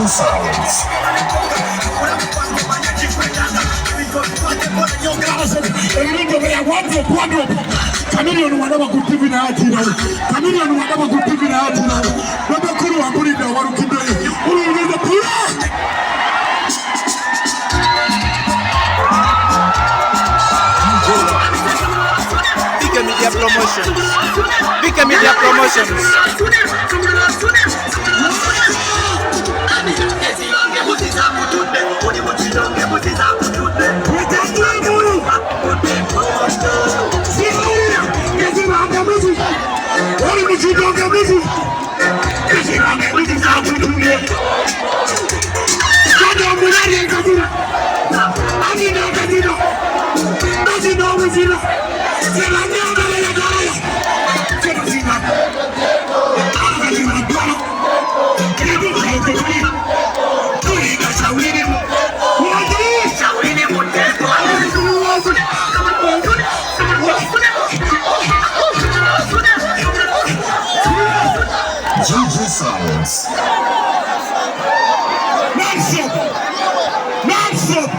Silence. Chameleon whatever good TV na ati na. Chameleon whatever good TV na ati na. Baba kuru ambuli da waru kibe. Ulu ngeza pura. Big Media Promotions. Big Media Promotions. Silence. Non-stop.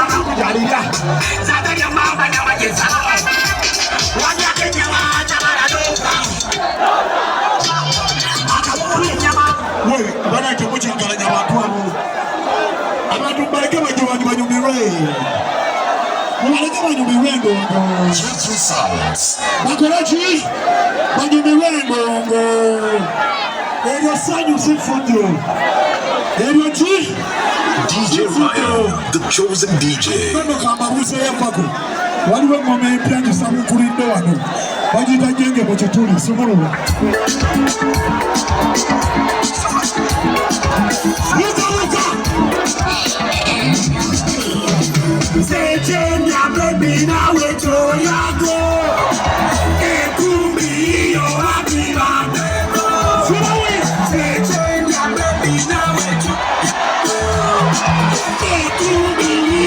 Asanyusa, kujalira zata ya mama na majeza wanya kenya wacha baraduka akabuli nyama wewe bana kemucha ngala abantu abo abantu bareke bajiwangi banyumirwe mubaleke banyumirwe ndongo bakolachi banyumirwe ndongo eryo sanyu sifujo eryo chi DJ Ryan, the chosen DJ. Kama kamabuze yapako. Waliwe ngome ipyangi sabu kulinde wano. Wajita jenge mochituli sumuru. Luka. Sejenya baby na weto yako. Ekumi yo happy birthday. Sumuru. Sejenya baby na weto. The chosen DJ.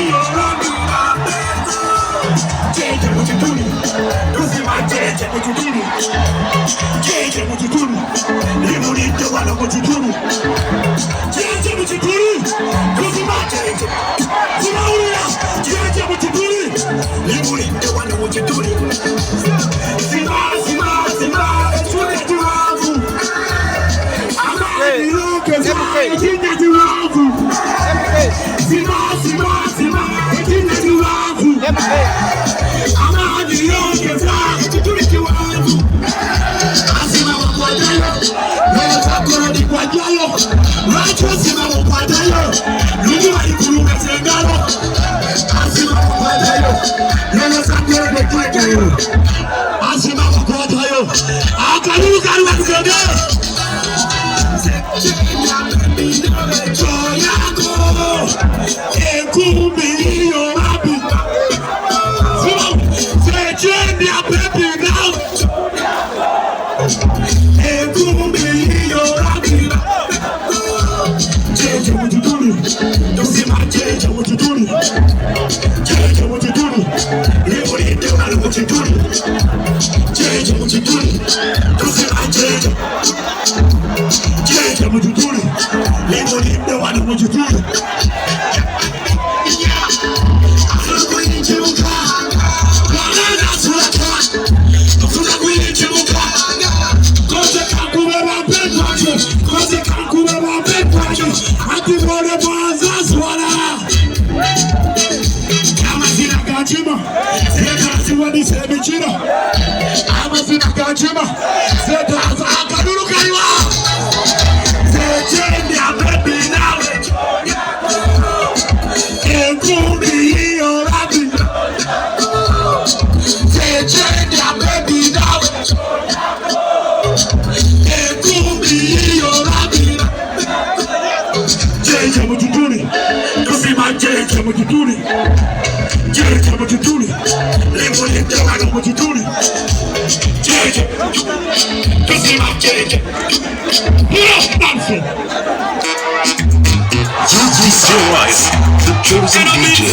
Vvimba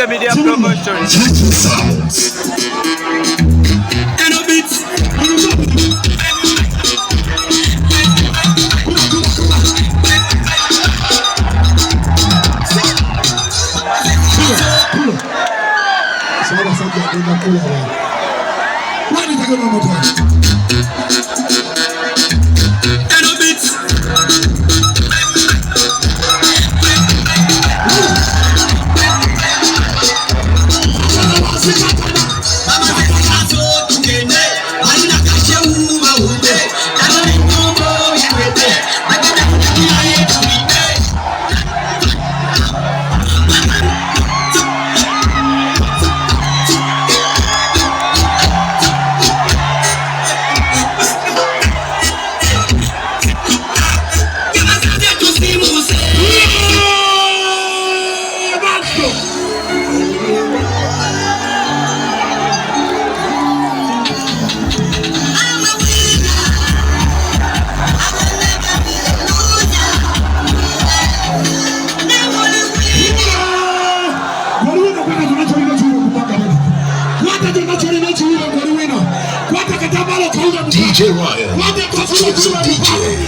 Media Promotions. Ssabasajja DJ Ryan, the chosen DJ.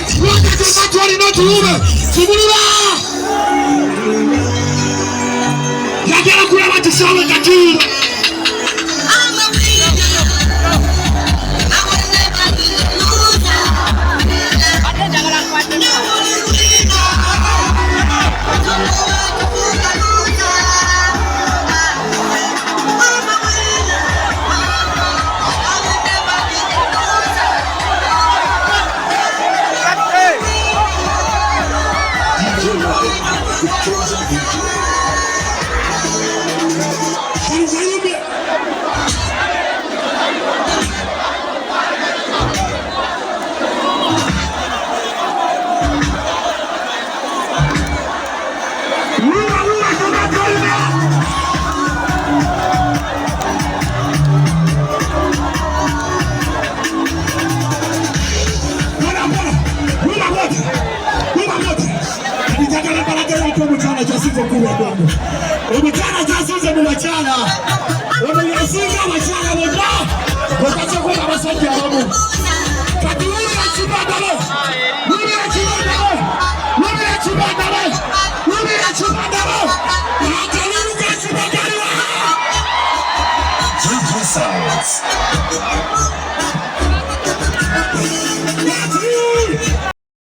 Umutana jasuze mu bacana wamenyasinga abacana boda bakachakwa abasajja babo kati uri akibadalo DJ Sounds.